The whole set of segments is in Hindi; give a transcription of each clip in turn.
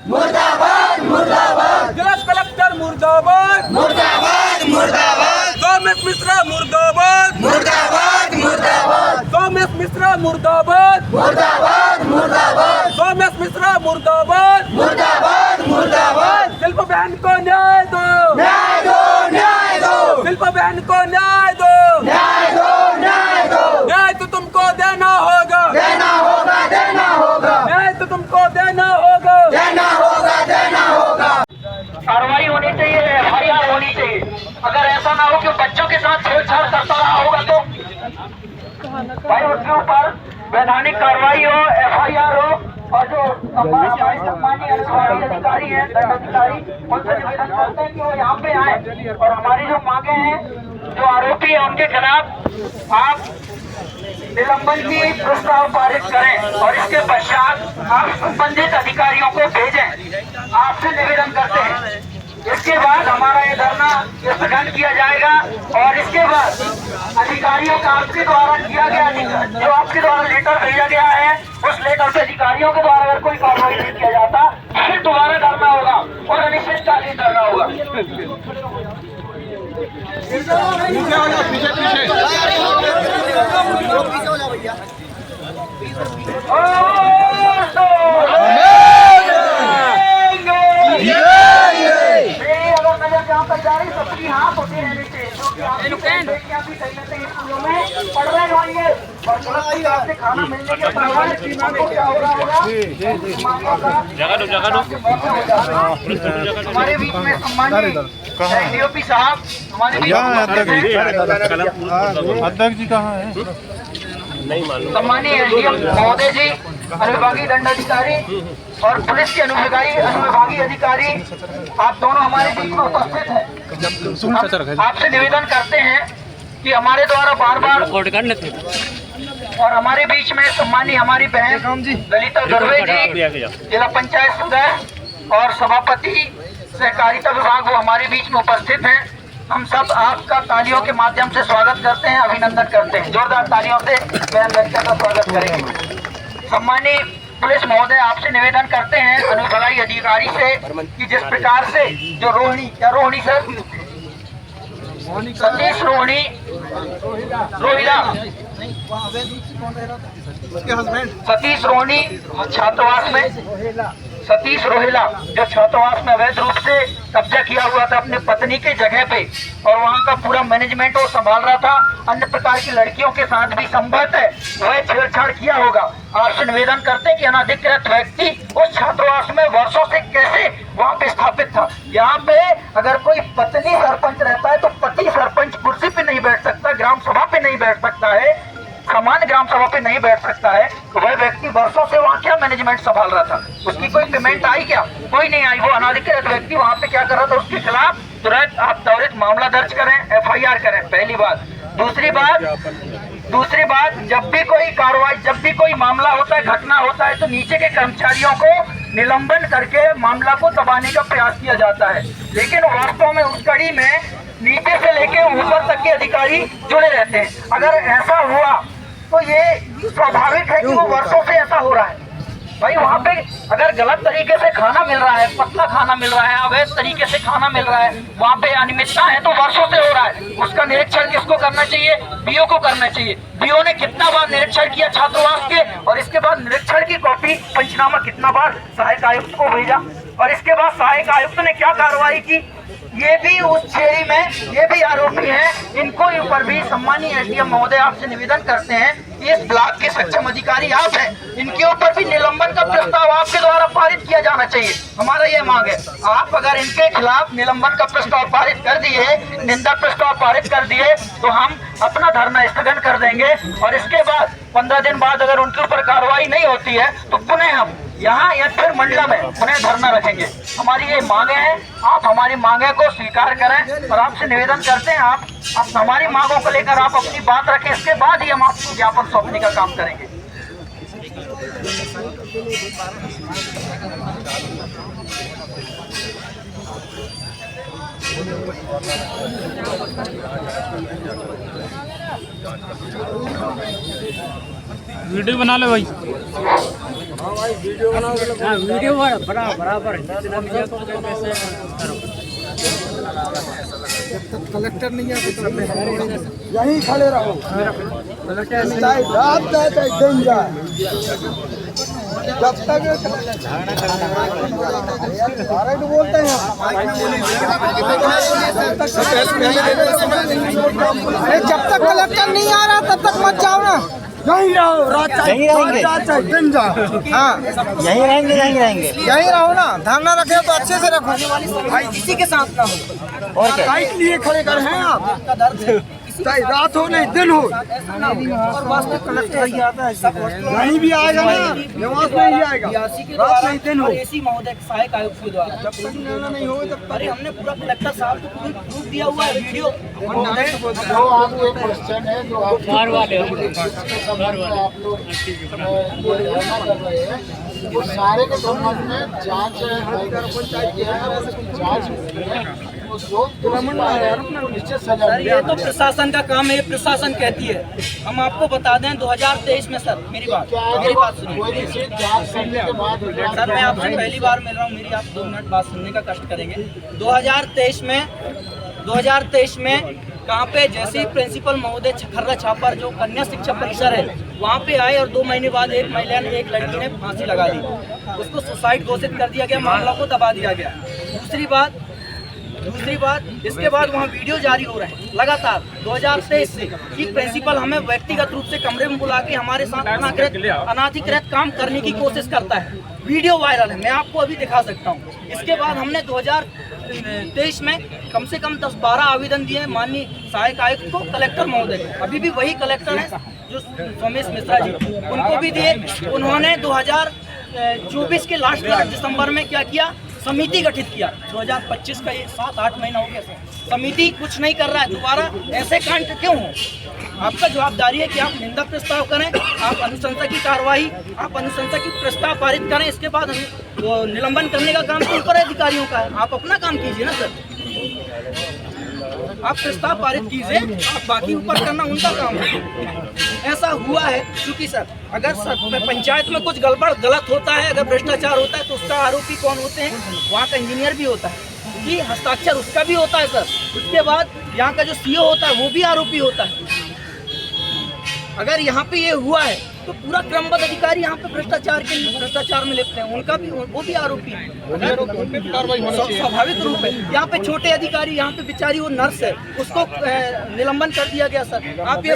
मुर्दाबाद मुर्दाबाद, जिला कलेक्टर मुर्दाबाद मुर्दाबाद मुर्दाबाद, सोमेश मिश्रा मुर्दाबाद मुर्दाबाद मुर्दाबाद, सोमेश मिश्रा मुर्दाबाद मुर्दाबाद मुर्दाबाद, सोमेश मिश्रा मुर्दाबाद मुर्दाबाद मुर्दाबाद, शिल्पा बहन को न्याय दो, न्याय दो न्याय दो, शिल्पा बहन को न्याय दो, न्याय दो न्याय दो, न्याय तो तुमको देना होगा, देना होगा देना होगा, न्याय तो तुमको देना होगा, देना होगा देना होगा। कार्रवाई होनी चाहिए, एफआईआर होनी चाहिए। अगर ऐसा ना हो कि बच्चों के साथ छेड़छाड़ करता रहा होगा तो भाई उसके ऊपर वैधानिक कार्रवाई हो, एफआईआर हो। और जो हमारे सम्मानीय अधिकारी हैं, दंडाधिकारी, उनसे निवेदन करते हैं कि वो यहाँ पे आए और हमारी जो मांगे हैं, जो आरोपी है उनके खिलाफ आप निलंबन की प्रस्ताव पारित करें और इसके पश्चात आप संबंधित अधिकारियों को भेजें। आपसे निवेदन करते हैं। इसके बाद हमारा ये धरना स्थगन किया जाएगा और इसके बाद अधिकारियों का आपके द्वारा किया गया, जो आपके द्वारा लेटर भेजा गया है, उस लेटर से अधिकारियों के द्वारा अगर कोई कार्रवाई नहीं किया जाता फिर दोबारा धरना होगा और अनिश्चितकालीन धरना होगा। अगर नजर जहाँ पर जा रही सबकी हाथ होती रहनी चाहिए, जो कि आप भी कहीं ना कहीं स्कूलों में पढ़ रहे होंगे और गलत तरीके से खाना मिलने के बाद क्या हो रहा होगा। हमारे बीच में सम्मानित डीओपी साहब, हमारे बीच अध्यक्ष जी कहाँ है? सम्मानीय एसडीएम महोदय जी, अनुविभागीय दंडाधिकारी और पुलिस के अनुविभागीय अधिकारी, आप दोनों हमारे बीच में उपस्थित हैं। आपसे निवेदन करते हैं कि हमारे द्वारा बार बार और हमारे बीच में सम्मानीय हमारी बहन ललिता दर्वे जी, जिला पंचायत सदस्य और सभापति सहकारिता विभाग, वो हमारे बीच में उपस्थित हैं। हम सब आपका तालियों के माध्यम से स्वागत करते हैं, अभिनंदन करते हैं। जोरदार तालियों से बहन ललिता का स्वागत करेंगे। सम्मानीय पुलिस महोदय, आपसे निवेदन करते हैं अनुविभागीय अधिकारी से कि जिस प्रकार से जो रोहिणी सर सतीश रोहिणी छात्रावास में, सतीश रोहिला जो छात्रावास में अवैध रूप से कब्जा किया हुआ था अपने पत्नी के जगह पे और वहाँ का पूरा मैनेजमेंट वो संभाल रहा था, अन्य प्रकार की लड़कियों के साथ भी संभवत है वह छेड़छाड़ किया होगा। आपसे निवेदन करते हैं कि अनाधिकृत व्यक्ति उस छात्रावास में वर्षों से कैसे वहाँ पे स्थापित था। यहाँ पे अगर कोई पत्नी सरपंच रहता है तो पति सरपंच कुर्सी पे नहीं बैठ सकता, ग्राम सभा पे नहीं बैठ सकता है, सामान्य ग्राम सभा पे नहीं बैठ सकता है। तो वह व्यक्ति वर्षों से वहाँ क्या मैनेजमेंट संभाल रहा था, उसकी कोई पेमेंट आई क्या? कोई नहीं आई। वो अनाधिकृत व्यक्ति वहाँ पे क्या कर रहा था, उसके खिलाफ तुरंत आप त्वरित मामला दर्ज करें, एफआईआर करें, पहली बात। दूसरी बात, जब भी कोई कार्रवाई, जब भी कोई मामला होता है, घटना होता है, तो नीचे के कर्मचारियों को निलंबन करके मामला को दबाने का प्रयास किया जाता है, लेकिन वास्तव में उस कड़ी में नीचे से लेके ऊपर तक के अधिकारी जुड़े रहते हैं। अगर ऐसा हुआ तो ये स्वाभाविक है कि वो वर्षों से ऐसा हो रहा है। भाई वहाँ पे अगर गलत तरीके से खाना मिल रहा है, पतला खाना मिल रहा है, अवैध तरीके से खाना मिल रहा है, वहाँ पे अनियमितता है तो वर्षों से हो रहा है। उसका निरीक्षण किसको करना चाहिए? बीओ को करना चाहिए। बीओ ने कितना बार निरीक्षण किया छात्रावास के, और इसके बाद निरीक्षण की कॉपी पंचनामा कितना बार सहायक आयुक्त को भेजा, और इसके बाद सहायक आयुक्त ने क्या कार्रवाई की? ये भी उस श्रेणी में, ये भी आरोपी हैं। इनको ऊपर भी सम्मानीय एसडीएम महोदय आपसे निवेदन करते हैं, इस ब्लॉक के सक्षम अधिकारी आप हैं, इनके ऊपर भी निलंबन का प्रस्ताव आपके द्वारा पारित किया जाना चाहिए। हमारा ये मांग है, आप अगर इनके खिलाफ निलंबन का प्रस्ताव पारित कर दिए, निंदा प्रस्ताव पारित कर दिए, तो हम अपना धरना स्थगन कर देंगे और इसके बाद 15 दिन बाद अगर उनके ऊपर कार्रवाई नहीं होती है तो पुनः हम यहाँ या फिर मंडला में पुनः धरना रखेंगे। हमारी ये मांगे हैं, आप हमारी मांगे को स्वीकार करें और आपसे निवेदन करते हैं आप हमारी मांगों को लेकर आप अपनी बात रखें, इसके बाद ही हम आपको ज्ञापन सौंपने का काम करेंगे। वीडियो बना लो भाई। वीडियो बराबर जितना भी है तो कैसे करो। कलेक्टर नहीं है यहीं खड़े रहो, चाहे रात जाए चाहे दिन जाए, जब तक बोलते हैं जब तक कलेक्टर नहीं आ रहा तब तक मत जाओ ना, यहीं रहो, रात चाहे दिन जाओ। हाँ यहीं रहेंगे यहीं रहो ना, धरना रखे तो अच्छे से रखो भाई, किसी के साथ ना हो। और क्या काइट लिए खड़े कर हैं आप, चाहे रात हो नहीं दिन हो। और वास्तव कलेक्टर ही आता है, नहीं भी आएगा ना, निवास में ही आएगा, रात नहीं दिन हो। एसी महोदय सहायक आयुक्त के द्वारा जब तक निर्णय नहीं होगा तब तक अरे हमने पूरा कलेक्टर साहब को पूरी प्रूफ दिया हुआ है, वीडियो। जो आपको एक क्वेश्चन है जो आप आप लोग योजना कर रहे हैं, वो सारे के संबंध में जांच सर ये तो प्रशासन का काम है, ये प्रशासन कहती है। हम आपको बता दें 2023 में सर, मेरी बात सुनिए सर, मैं आपसे पहली बार मिल रहा हूँ, मेरी आप 2 मिनट बात सुनने का कष्ट करेंगे। 2023 में कहाँ पे जैसे ही प्रिंसिपल महोदय खर्रा छापर जो कन्या शिक्षा परिसर है वहाँ पे आए और 2 महीने बाद एक लड़की ने फांसी लगा ली, उसको सुसाइड घोषित कर दिया गया, मामला को दबा दिया गया। दूसरी बात इसके बाद वहाँ वीडियो जारी हो रहे हैं लगातार 2023 से कि प्रिंसिपल हमें व्यक्तिगत रूप से कमरे में बुला के हमारे साथ अनाधिकृत काम करने की कोशिश करता है। वीडियो वायरल है, मैं आपको अभी दिखा सकता हूँ। इसके बाद हमने 2023 में कम से कम 10-12 आवेदन दिए माननीय सहायक आयुक्त को, कलेक्टर महोदय को, अभी भी वही कलेक्टर है जो सोमेश मिश्रा जी, उनको भी दिए। उन्होंने 2024 के लास्ट दिसंबर में क्या किया, समिति गठित किया। 2025 का ये 7-8 महीना हो गया सर, समिति कुछ नहीं कर रहा है। दोबारा ऐसे कांड क्यों हो? आपका जवाबदारी है कि आप निंदा प्रस्ताव करें, आप अनुशंसा की कार्रवाई, आप अनुशंसा की प्रस्ताव पारित करें, इसके बाद वो निलंबन करने का काम तो ऊपर अधिकारियों का है। आप अपना काम कीजिए ना सर, आप प्रस्ताव पारित कीजिए, आप बाकी ऊपर करना उनका काम है। ऐसा हुआ है क्योंकि सर अगर पंचायत में कुछ गलत होता है, अगर भ्रष्टाचार होता है तो उसका आरोपी कौन होते हैं? वहाँ का इंजीनियर भी होता है कि हस्ताक्षर उसका भी होता है सर। उसके बाद यहाँ का जो सीओ होता है वो भी आरोपी होता है। अगर यहाँ पे ये हुआ है तो पूरा क्रमबद्ध अधिकारी यहाँ पे भ्रष्टाचार में लिप्त हैं, उनका भी वो भी आरोपी है। स्वाभाविक रूप है यहाँ पे छोटे अधिकारी, यहाँ पे बेचारी वो नर्स है, उसको निलंबन कर दिया गया सर। आप ये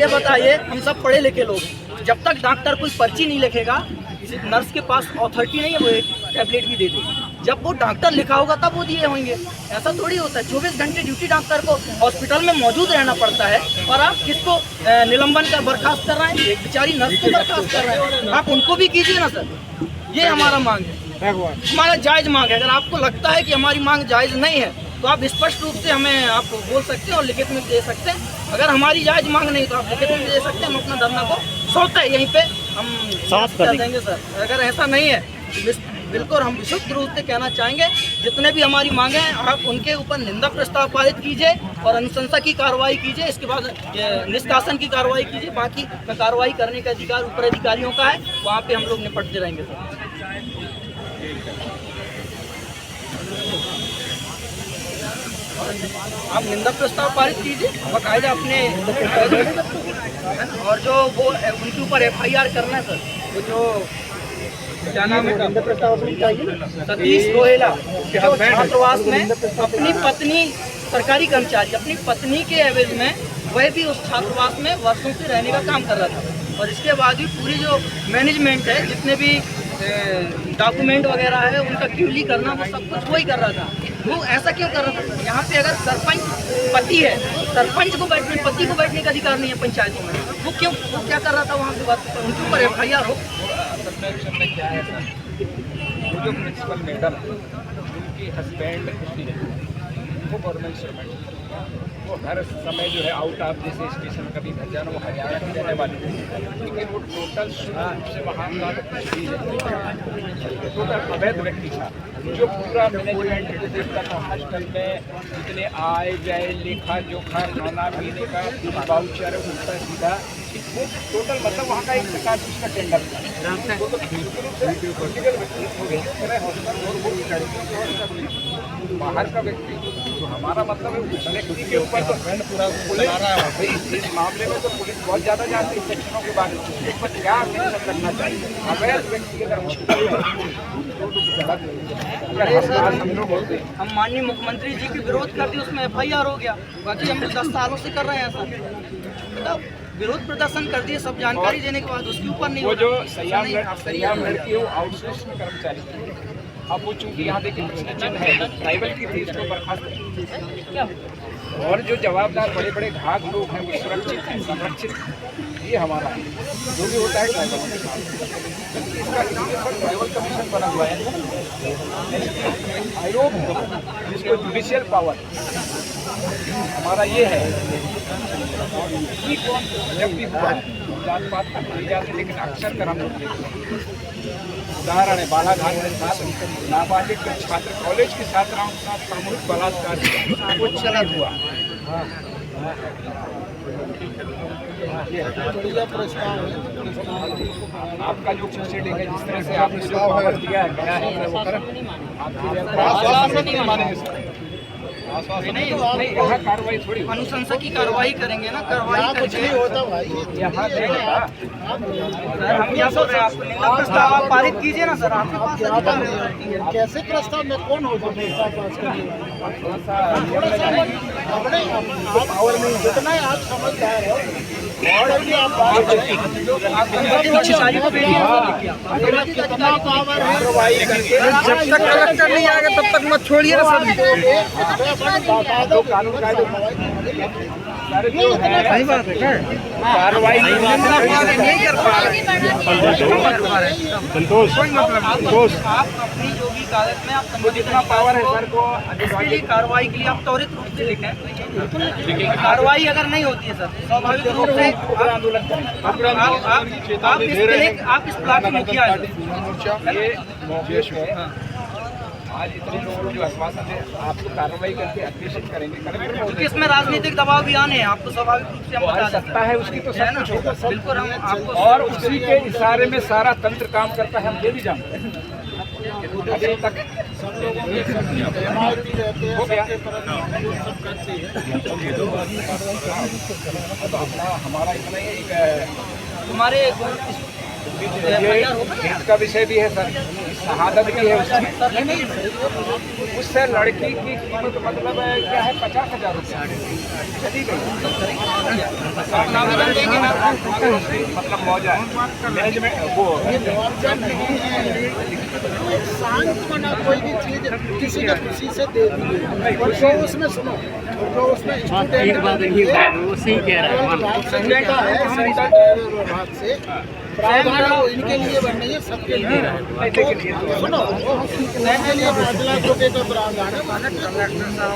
बताइए हम सब पढ़े लिखे लोग, जब तक डॉक्टर कोई पर्ची नहीं लिखेगा, नर्स के पास अथॉरिटी नहीं है वो एक टैबलेट भी दे देगी। जब वो डॉक्टर लिखा होगा तब वो दिए होंगे, ऐसा थोड़ी होता है। 24 घंटे ड्यूटी डॉक्टर को हॉस्पिटल में मौजूद रहना पड़ता है, और आप किसको निलंबन कर बर्खास्त कर रहे हैं? एक बेचारी नर्स को बर्खास्त कर रहे हैं, आप उनको भी कीजिए ना सर। ये हमारा मांग है, हमारा जायज़ मांग है। अगर आपको लगता है कि हमारी मांग जायज़ नहीं है तो आप स्पष्ट रूप से हमें आप बोल सकते हैं और लिखित में दे सकते हैं। अगर हमारी जायज़ मांग नहीं तो आप लिखित में दे सकते हैं, हम अपना धरना को सौंपते हैं यहीं पे हम साफ कर देंगे सर। अगर ऐसा नहीं है बिल्कुल हम विशुद्ध रूप से कहना चाहेंगे, जितने भी हमारी मांगे हैं आप उनके ऊपर निंदा प्रस्ताव पारित कीजिए और अनुशंसा की कार्रवाई कीजिए, इसके बाद निष्कासन की कार्रवाई कीजिए। बाकी कार्रवाई करने का अधिकार ऊपर अधिकारियों का है, वहाँ पे हम लोग निपटते रहेंगे सर। आप निंदा प्रस्ताव पारित कीजिए बाकायदा अपने, और जो वो उनके ऊपर FIR करना है सर, वो जो क्या नाम है सतीश रोहेला, जो छात्रावास में अपनी पत्नी, सरकारी कर्मचारी, अपनी पत्नी के एवज में वह भी उस छात्रावास में वर्षों से रहने का काम कर रहा था, और इसके बाद भी पूरी जो मैनेजमेंट है, जितने भी डॉक्यूमेंट वगैरह है, उनका ड्यूली करना वो सब कुछ वही कर रहा था। वो ऐसा क्यों कर रहा था? यहाँ पे अगर सरपंच पति है तो सरपंच को पति को बैठने का अधिकार नहीं है पंचायतों में, वो क्या कर रहा था वहाँ पे? बात उनके ऊपर FIR हो। क्या है सर, वो जो प्रिंसिपल मैडम उनकी हस्बैंड वो गवर्नमेंट सर्वेंट, वो हर समय जो है आउट ऑफ जैसे स्टेशन कभी घर जाना, वो हरियाणा की रहने वाली थी, लेकिन वो टोटल से वहाँ का टोटल अवैध व्यक्ति था, जो पूरा मैनेजमेंट देखता था। हॉस्टल में जितने आए जाए, लेखा जोखा, खाना पीने का वाउचर, उल्टा सीधा, वो टोटल मतलब वहाँ का एक प्रकार से उसका टेंडर था। बाहर का व्यक्ति तो हमारा मतलब है उस व्यक्ति के ऊपर तो पुलिस इस मामले में तो पुलिस बहुत ज़्यादा जानती है सेक्शनों के बारे में, उस पर क्या एक्शन करना चाहिए। अवैध व्यक्ति अगर हम लोग होते हैं, हम माननीय मुख्यमंत्री जी के विरोध करते उसमें FIR हो गया, बाकी हम 10 सालों से कर रहे हैं ऐसा। मतलब विरोध प्रदर्शन कर दिए सब जानकारी देने के बाद उसके ऊपर नहीं वो हो जो रहा। सयाम लड़की है वो आउटसोर्स में कर्मचारी थी। अब वो चूंकि यहाँ देखिए किचन है ट्राइबल की थी, इसको बर्खास्त किया। और जो जवाबदार बड़े बड़े घाघ लोग हैं वो सुरक्षित हैं, संरक्षित हैं। ये हमारा है जो भी होता है ट्राइबल के साथ। इसका ट्राइबल कमीशन बना हुआ है, आयोग है जिसको जुडिशियल पावर हमारा ये है। जब भी हुआ जात पात का नहीं जाते, लेकिन अक्सर कर हम लोग उदाहरण है बालाघाट के साथ नाबालिग छात्र कॉलेज के छात्राओं के साथ सामूहिक बलात्कार वो चला हुआ। आपका जो प्रोसीडिंग है जिस तरह से आपने जो पावर दिया है क्या है वो करें नहीं, यहाँ कार्रवाई थोड़ी अनुशंसा की कार्रवाई करेंगे ना, कार्रवाई करके यहाँ सर हम क्या बोल रहे हैं, आपको निंदा प्रस्ताव आप पारित कीजिए ना सर, आपके पास अधिकार है। कैसे प्रस्ताव में कौन हो जो प्रस्ताव पास करिए? थोड़ा सा अपने और नहीं जितना आप समझदार हो और भी आप बात अधिकारी को भेजिए। कितना पावर है जब तक कलेक्टर नहीं आएगा तब तक मत छोड़िए ना सर। सही बात है कार्रवाई नहीं कर पा रहे। संतोष आप अपनी जो भी कागज में आप जितना पावर है सर को इसके लिए कार्रवाई के लिए आप त्वरित रूप से लिखें। कार्रवाई अगर नहीं होती है सर स्वाभाविक रूप से आंदोलन करें। आप इस प्लाट के मुखिया हैं। ये देश में आज इतने लोगों को जो आश्वासन है आपको कार्रवाई करके अग्रेषित करेंगे क्योंकि इसमें राजनीतिक दबाव भी आने हैं, आपको स्वाभाविक रूप से हम बता सकता है उसकी तो सब कुछ होगा। बिल्कुल हम आपको और उसी के इशारे में सारा तंत्र काम करता है, हम ये भी जानते हैं। अभी तक हो गया तो अपना हमारा इतना ही तुम्हारे इसका विषय भी है सर, शहादत भी है उसमें। उससे लड़की की कीमत मतलब क्या है 50,000 रुपये चली गई। आवेदन देंगे ना मतलब मौजा मैनेजमेंट वो शांत मना कोई भी चीज किसी ने खुशी से दे दी है और जो उसमें सुनो जो उसमें स्टूडेंट वो सही कह रहा है संजय का है सेंट्रल ड्राइवर विभाग से प्रावधान वो इनके लिए बन रही है सबके लिए सुनो उनके लिए 5 लाख रुपए का प्रावधान है।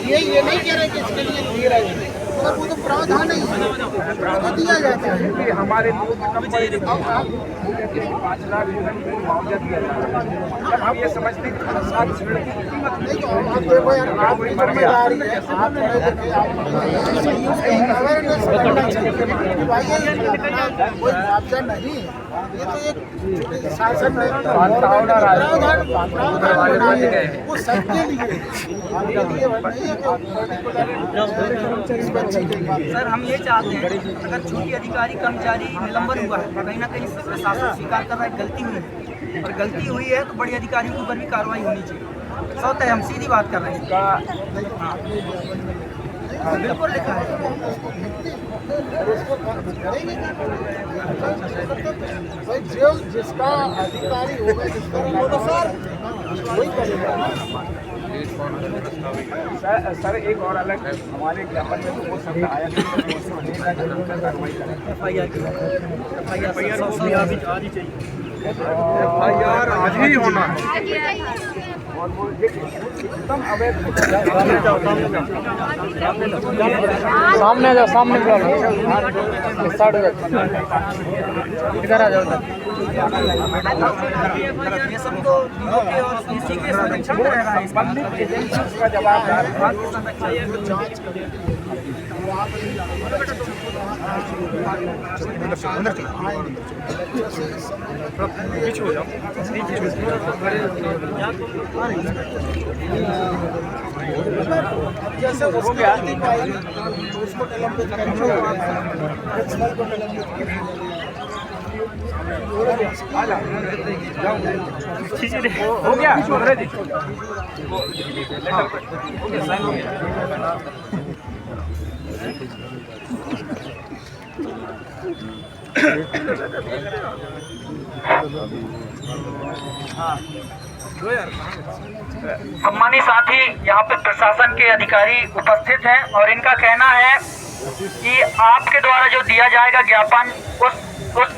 ये नहीं कह रहे कि इसके लिए दिए रहेंगे और वो तो प्रावधान ही तो दिया जाता है। हमारे लोग कम 5 लाख मुआवजा दिया जाता है। जब हम ये समझते हैं कि 10 लाख लड़की की कीमत नहीं तो आप देखो यार आपकी जिम्मेदारी है, आप पढ़े लिखे आप अवेयरनेस करना चाहिए कि भाई ये कोई मुआवजा नहीं है, ये तो एक शासन में प्रावधान बनाए हैं वो सबके लिए आपके लिए नहीं है कि सर हम ये चाहते हैं अगर छोटी अधिकारी कर्मचारी निलंबन हुआ है कहीं ना कहीं प्रशासन स्वीकार कर रहा है गलती हुई है और गलती हुई है तो बड़ी अधिकारी के ऊपर भी कार्रवाई होनी चाहिए। स्वतः हम सीधी बात कर रहे हैं। हाँ बिल्कुल लिखा है जो जिसका अधिकारी होगा जिसका वही करेगा। सर एक और अलग हमारे ज्ञापन में वो शब्द आया कार्रवाई करें। FIR आज ही होना है। और वो एकदम अवैध सामने जाओ सामने स्टार्ट हो जाओ इधर आ जाओ ये सबको और इसी के संरक्षण में रह रहा है। संबंधित एजेंसी का जवाबदार विभाग की संरक्षण जैसे उसकी गलती पाई तो उसको निलंबित करेंगे, प्रिंसिपल को निलंबित करेंगे। हो गया सम्मानित साथी, यहाँ पे प्रशासन के अधिकारी उपस्थित हैं और इनका कहना है कि आपके द्वारा जो दिया जाएगा ज्ञापन, उस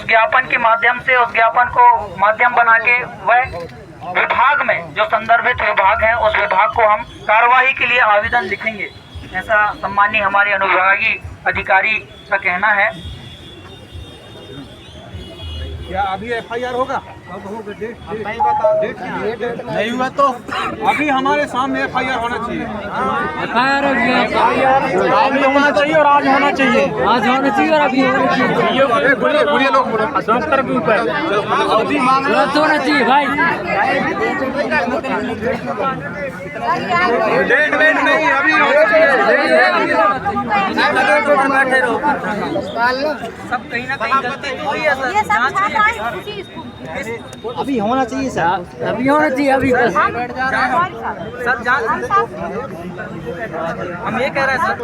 ज्ञापन के माध्यम से उस ज्ञापन को माध्यम बना के वह विभाग में जो संदर्भित विभाग है उस विभाग को हम कार्यवाही के लिए आवेदन लिखेंगे, ऐसा सम्मानीय हमारे अनुविभागीय अधिकारी का कहना है। क्या अभी FIR होगा? नहीं हुआ तो अभी हमारे सामने FIR होना चाहिए। अभी होना चाहिए और आज होना चाहिए, आज होना चाहिए और अभी होना चाहिए। बुढ़िया लोग डॉक्टर के ऊपर तुरंत होना चाहिए भाई। डेट नहीं, अभी सब कहीं ना कहीं गलती हुई है सर, अभी होना चाहिए सर, अभी होना चाहिए, अभी बस सर जांच। हम ये कह रहे हैं सर,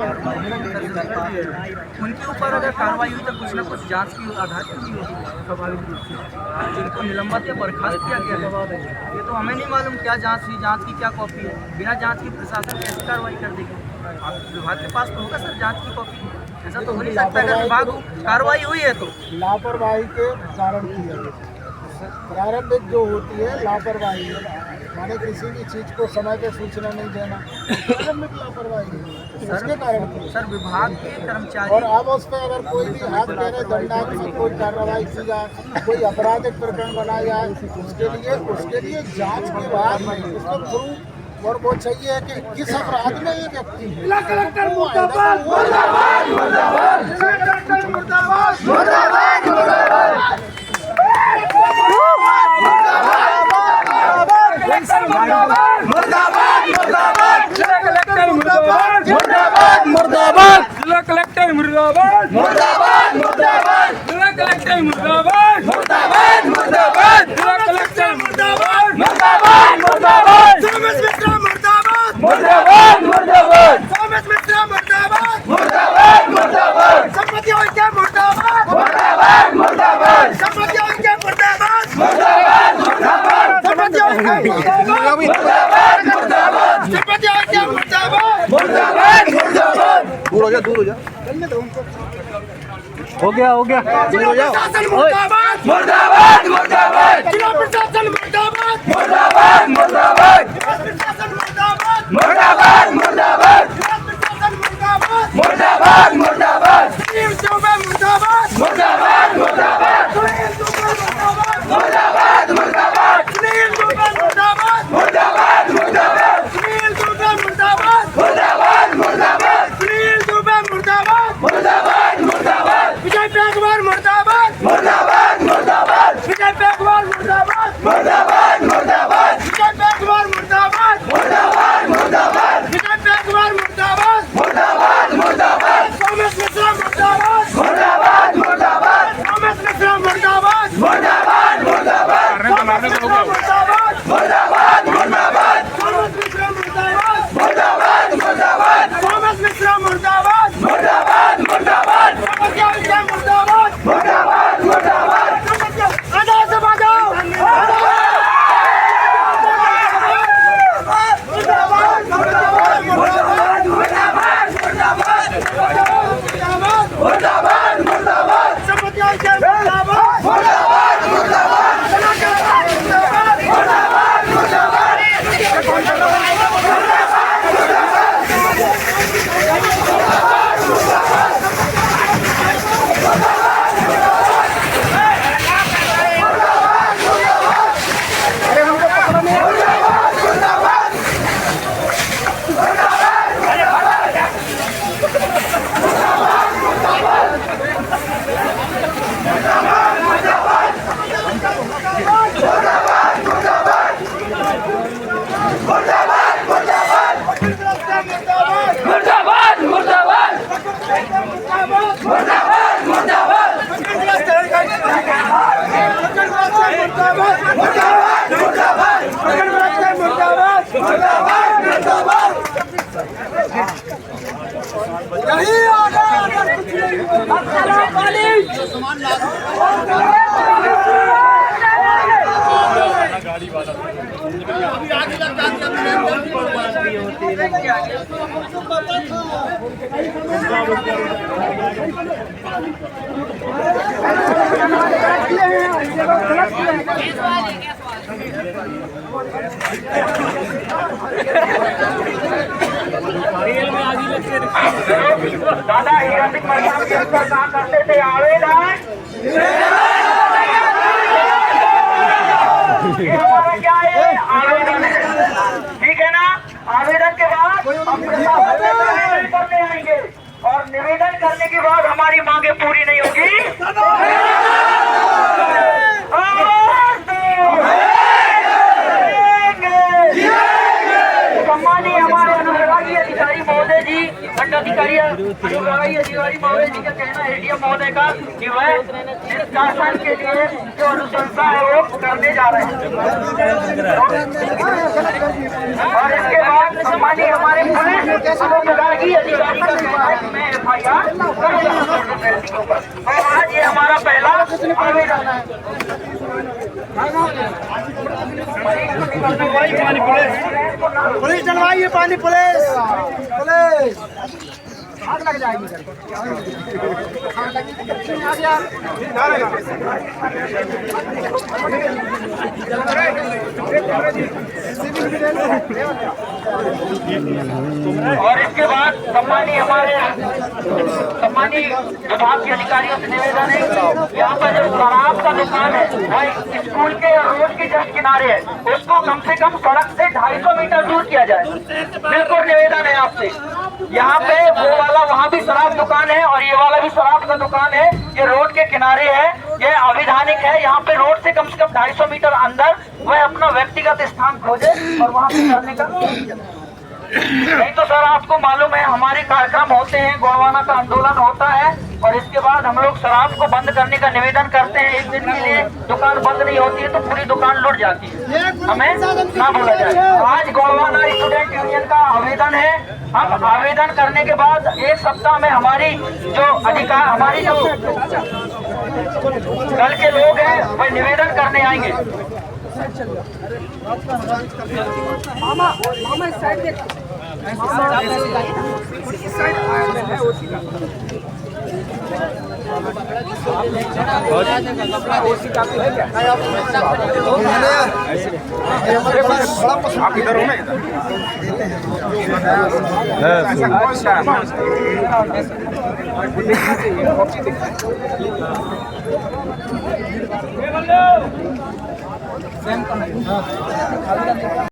उनके ऊपर अगर कार्रवाई हुई तो कुछ ना कुछ जांच की आधार की होगी स्वाभाविक रूप से। जिनको निलंबित या बर्खास्त किया गया है, ये तो हमें नहीं मालूम क्या जांच हुई, जांच की क्या कॉपी है। बिना जांच की प्रशासन कैसे कार्रवाई कर देगी? विभाग के पास तो होगा सर जांच की कॉपी, ऐसा तो हो नहीं सकता। अगर विभाग कार्रवाई हुई है तो लापरवाही के कारण की है। प्रारंभिक जो होती है लापरवाही है, माने किसी भी चीज को समय पे सूचना नहीं देना, प्रारंभिक लापरवाही है, उसके कारण की। सर विभाग के कर्मचारी और अब उस पर अगर कोई भी हाथ देने दंडात्मक कोई कार्रवाई की जाए, कोई आपराधिक प्रकरण बनाया जाए, उसके लिए जांच के बाद उसको प्रूफ और वो चाहिए कि किस अपराध में ये व्यक्ति कलेक्टर मुर्दाबाद मुर्दाबाद मुर्दाबाद कलेक्टर मुर्दाबाद मुर्दाबाद मुर्दाबाद जिला कलेक्टर मुर्दाबाद, मुर्दाबाद मुर्दाबाद, जिला कलेक्टर मुर्दाबाद, मुर्दाबाद मुर्दाबाद, जिला कलेक्टर मुर्दाबाद, मुर्दाबाद मुर्दाबाद, सोमेश मिश्रा मुर्दाबाद, मुर्दाबाद मुर्दाबाद, सोमेश मिश्रा मुर्दाबाद, मुर्दाबाद मुर्दाबाद, संपत्ति के मुर्दाबाद, मुर्दाबाद मुर्दाबाद, संपत्ति के मुर्दाबाद, मुर्दाबाद मुर्दाबाद, संपत्ति के मुर्दाबाद, मुर्दाबाद मुर्दाबाद, संपत्ति के मुर्दाबाद, मुर्दाबाद मुर्दाबाद। दूर हो जा हो गया जिला प्रशासन मुर्दाबाद, मुर्दाबाद मुर्दाबाद, जिला प्रशासन मुर्दाबाद, मुर्दाबाद मुर्दाबाद, जिला प्रशासन मुर्दाबाद, मुर्दाबाद मुर्दाबाद, जिला प्रशासन मुर्दाबाद, मुर्दाबाद मुर्दाबाद, सुनील चौबे मुर्दाबाद, मुर्दाबाद मुर्दाबाद, सुनील चौबे मुर्दाबाद, मुर्दाबाद मुर्दाबाद, सुनील चौबे मुर्दाबाद, मुर्दाबाद मुर्दाबाद, सुनील चौबे मुर्दाबाद, मुर्दाबाद मुर्दाबाद, सुनील चौबे मुर्दाबाद, मुर्दाबाद मुर्दाबाद, विजय पेगवार मुर्दाबाद, मुर्दाबाद मुर्दाबाद, विजय पेगवार मुर्दाबाद, मुर्दाबाद मुर्दाबाद, विजय पेगवार मुर्दाबाद, मुर्दाबाद मुर्दाबाद, विजय पेगवार मुर्दाबाद, मुर्दाबाद मुर्दाबाद, सोमेश मिश्रा मुर्दाबाद, मुर्दाबाद मुर्दाबाद, सोमेश मिश्रा मुर्दाबाद, मुर्दाबाद मुर्दाबाद, मुर्दाबाद, मुर्दाबाद मुर्दाबाद, सोमेश मिश्रा मुर्दाबाद, मुर्दाबाद मुर्दाबाद, सोमेश मिश्रा मुर्दाबाद, मुर्दाबाद मुर्दाबाद, समस्या मुर्दाबाद, मुर्दाबाद मुर्दाबाद, आधा से बजाओ मुर्दाबाद मुर्दाबाद, समस्या मुर्दाबाद, मुर्दाबाद मुर्दाबाद, दादा हिरासिक मैदान के अंदर कहाँ करते थे आवेदन? ये हमारा क्या है? आवेदन है, ठीक है ना? आवेदन के बाद हम निवेदन करने आएंगे और निवेदन करने के बाद हमारी मांगे पूरी नहीं होगी। सम्मानीय हमारे अनुविभागीय अधिकारी महोदय जी, दंडाधिकारी अनुविभागीय अधिकारी महोदय जी का कहना है एडीएम महोदय का कि वह निष्कासन के लिए जो अनुशंसा है वो करने जा रहे हैं। और इसके बाद सम्मानीय हमारे पुलिस अनुविभागीय अधिकारी का कहना है कि मैं FIR करूंगा। और आज ये हमारा पहला आवेदन है। पुलिस चलवाइए पानी, पुलिस पुलिस आग लग जाएगी सर। और इसके बाद सम्मानीय विभाग के अधिकारियों से निवेदन है, यहाँ पर जो शराब का दुकान है वह स्कूल के और रोड के जस्ट किनारे है, उसको कम से कम सड़क से 250 मीटर दूर किया जाए। बिल्कुल निवेदन है आपसे। यहाँ पे वो वाला वहाँ भी शराब दुकान है और ये वाला भी शराब का दुकान है, ये रोड के किनारे है, ये अवैधानिक है। यहाँ पे रोड से कम 250 मीटर अंदर वह अपना व्यक्तिगत स्थान खोजे और वहाँ पे करने का नहीं तो सर आपको मालूम है हमारे कार्यक्रम होते हैं, गोड़वाना का आंदोलन होता है और इसके बाद हम लोग शराब को बंद करने का निवेदन करते हैं। एक दिन के लिए दुकान बंद नहीं होती है तो पूरी दुकान लुट जाती है, हमें ना भूला जाए। आज गोड़वाना स्टूडेंट यूनियन का आवेदन है। हम आवेदन करने के बाद एक सप्ताह में हमारी जो अधिकार हमारी जो दल के लोग हैं वह निवेदन करने आएंगे। मामा मामा साइड देख, आप इधर हो ना।